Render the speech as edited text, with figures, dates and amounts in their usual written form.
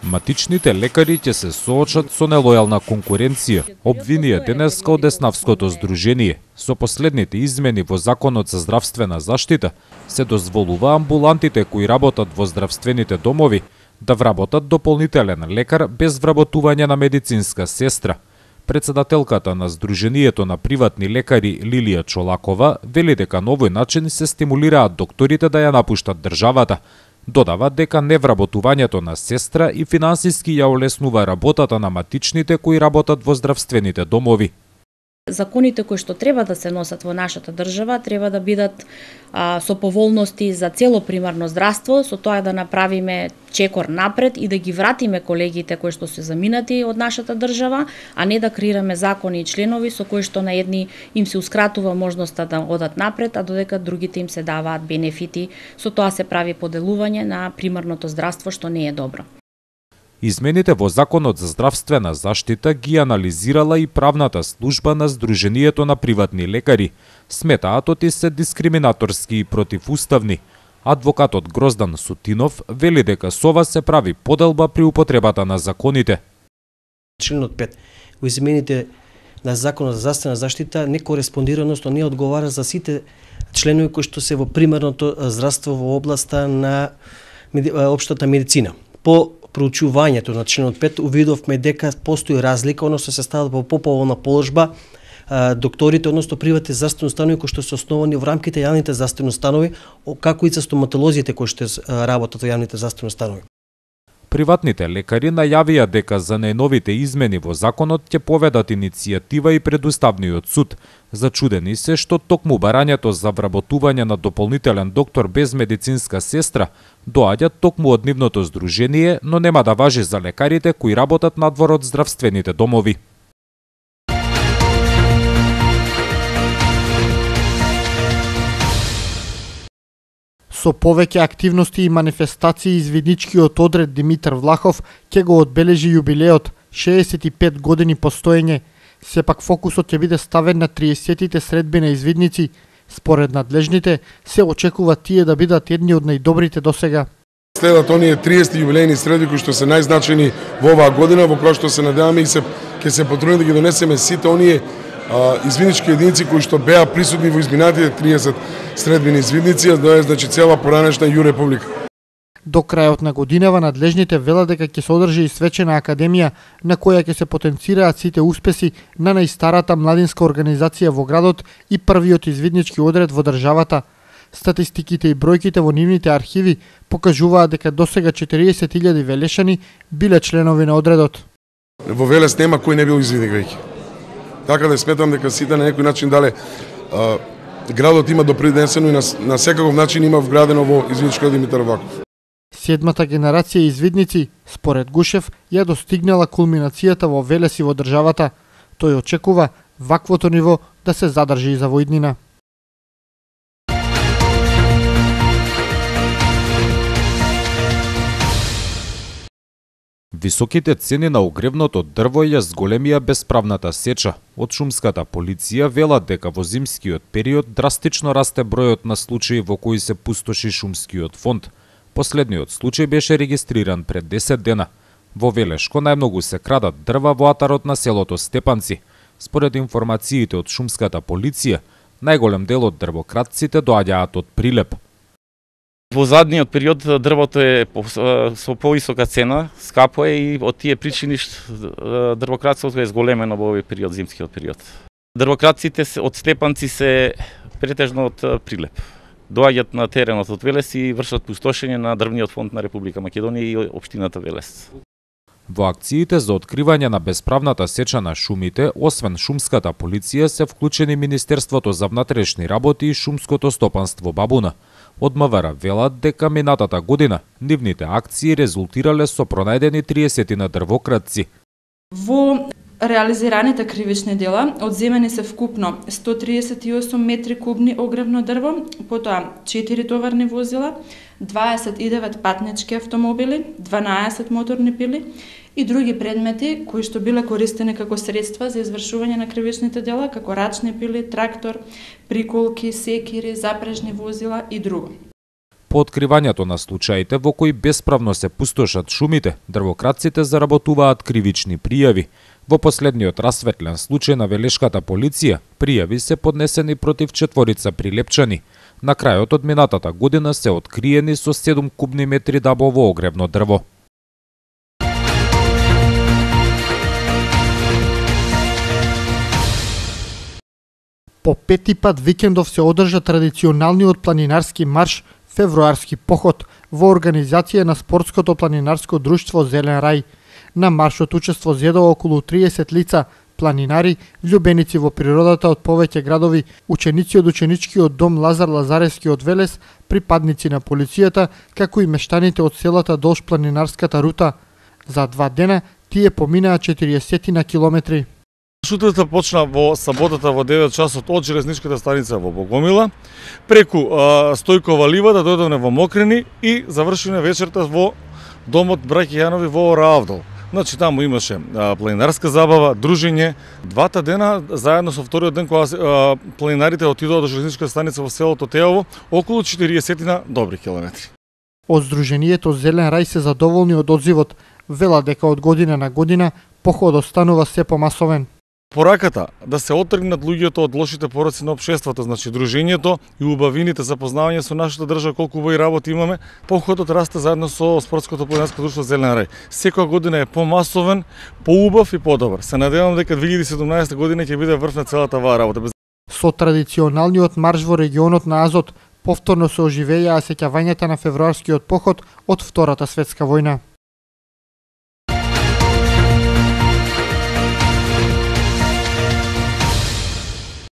Матичните лекари ќе се соочат со нелојална конкуренција, обвинија денеска од Деснавското здружение. Со последните измени во Законот за здравствена заштита се дозволува амбулантите кои работат во здравствените домови да вработат дополнителен лекар без вработување на медицинска сестра. Председателката на Здруженијето на приватни лекари Лилија Чолакова вели дека на овој начин се стимулираат докторите да ја напуштат државата. Додава дека невработувањето на сестра и финансиски ја олеснува работата на матичните кои работат во здравствените домови. Законите кои што треба да се носат во нашата држава треба да бидат со поволности за цело примарно здравство, со тоа да направиме чекор напред и да ги вратиме колегите кои што се заминати од нашата држава, а не да креираме закони и членови со кои што на едни им се ускратува можноста да одат напред, а додека другите им се даваат бенефити. Со тоа се прави поделување на примарното здравство што не е добро. Измените во Законот за здравствена заштита ги анализирала и правната служба на Здруженијето на приватни лекари. Сметаат оти се дискриминаторски и противуставни. Адвокатот Гроздан Сутинов вели дека со ова се прави поделба при употребата на законите. Членот 5 во измените на Законот за здравствена заштита не кореспондира, односно не одговара за сите членови кои што се во примерното здравство во областа на општата медицина. По проучувањето на членот 5 увидовме дека постои разлика, односно се стават во поповолна положба докторите, односно приватни здравствени установи кои што се основани во рамките јавните здравствени установи, како и за стоматолозите кои што работат во јавните здравствени установи. Приватните лекари најавија дека за најновите измени во законот ќе поведат иницијатива и пред Уставниот суд. Зачудени се што токму барањето за вработување на дополнителен доктор без медицинска сестра доаѓа токму од нивното здружение, но нема да важи за лекарите кои работат надвор од здравствените домови. Со повеќе активности и манифестации извидничкиот одред Димитар Влахов ќе го одбележи јубилеот 65 години постоење. Сепак фокусот ќе биде ставен на 30-тите средби на извидници. Според надлежните се очекува тие да бидат едни од најдобрите досега. Следат оние 30 јубилејни средби кои што се најзначајни во оваа година, во која што се надеваме и ќе се потрудиме да ги донесеме сите оние извиднички единици кои што беа присутни во изминатите 30 средбени извидници, значи цела поранешна Ју Република. До крајот на годинава надлежните велат дека ќе се одржи и свечена академија на која ќе се потенцираат сите успеси на најстарата младинска организација во градот и првиот извиднички одред во државата. Статистиките и бројките во нивните архиви покажуваат дека досега 40.000 велешани биле членови на одредот. Во Велес нема кој не бил извидник веќе. Така да сметам дека сите на некој начин дале градот има допринесено и на секаков начин има вградено во извидничкиот Димитар Влахов. Седмата генерација извидници, според Гушев, ја достигнала кулминацијата во Велес и во државата. Тој очекува ваквото ниво да се задржи и за воиднина. Високите цени на огревното дрво ја зголемија бесправната сеча. Од шумската полиција велат дека во зимскиот период драстично расте бројот на случаи во кои се пустоши шумскиот фонд. Последниот случај беше регистриран пред 10 дена. Во Велешко најмногу се крадат дрва во атарот на селото Степанци. Според информациите од шумската полиција, најголем дел од дрвокрадците доаѓаат од Прилеп. Во задниот период дрвото е со повисока цена, скапо е и од тие причини дрвокрадството е зголемено во овој период, зимскиот период. Дрвокрадците од Степанци се претежно од Прилеп. Доаѓаат на теренот од Велес и вршат пустошење на дрвниот фонд на Република Македонија и општината Велес. Во акциите за откривање на бесправната сеча на шумите, освен шумската полиција, се вклучени Министерството за внатрешни работи и шумското стопанство Бабуна. Од МВР велат дека минатата година нивните акции резултирале со пронајдени 30 на дрвокрадци. Во реализираните кривични дела одземени се вкупно 138 метри кубни огревно дрво, потоа 4 товарни возила, 29 патнички автомобили, 12 моторни пили и други предмети кои што биле користени како средства за извршување на кривичните дела, како рачни пили, трактор, приколки, секири, запрежни возила и друго. По откривањето на случаите во кои бесправно се пустошат шумите, дрвократците заработуваат кривични пријави. Во последниот расветлен случај на Велешката полиција, пријави се поднесени против 4 прилепчани. На крајот од минатата година се откриени со 7 кубни метри дабово огревно дрво. По пети пат викендов се одржа традиционалниот планинарски марш Февруарски поход во организација на спортското планинарско друштво Зелен рај. На маршот учество зедоа околу 30 лица, планинари, влюбеници во природата од повеќе градови, ученици од ученичкиот дом Лазар Лазарески од Велес, припадници на полицијата, како и мештаните од селата долж планинарската рута. За 2 дена тие поминаа 40 километри. Маршрутата почна во саботата во 9 часот од железничката станица во Богомила, преку Стојкова лива да дојдеме во Мокрени и завршиме вечерта во домот браќа Јанови во Раавдол. Значи таму имаше планинарска забава, дружење. 2 дена заедно со вториот ден кога планинарите отидоа до железничката станица во селото Теово, околу 40 добри километри. Од Сдруженијето Зелен рај се задоволни од одзивот, велат дека од година на година походот станува се помасовен. Пораката да се оттргнат луѓето од лошите пороци на општеството, значи дружењето и убавините запознавање со нашата држава, колку убави работа имаме, походот расте заедно со спортското планинарско друштво Зелен рај. Секоја година е помасовен, поубав и подобар. Се надевам дека 2017 година ќе биде врв на целата оваа работа. Со традиционалниот марш во регионот на Азот повторно се оживеја сеќавањата на февруарскиот поход од Втората светска војна.